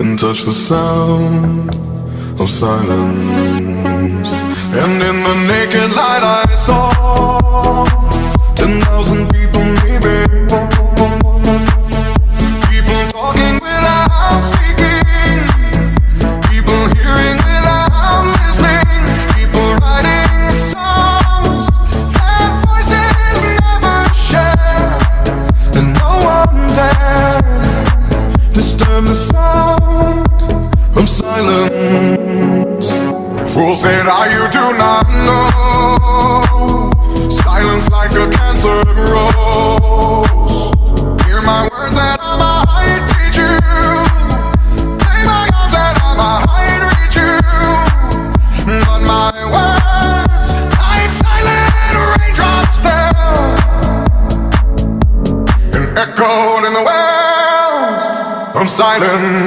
and touch the sound of silence. And in the naked light I saw 10,000 people maybe, people talking without speaking, people hearing without listening, people writing songs that voices never share, and no one dared disturb the sound of silence. Fool said, you do not know. Silence like a cancer grows. Hear my words and I might teach you. Play my arms and I might reach you. But my words, like silent raindrops, fell and echoed in the wells of silence.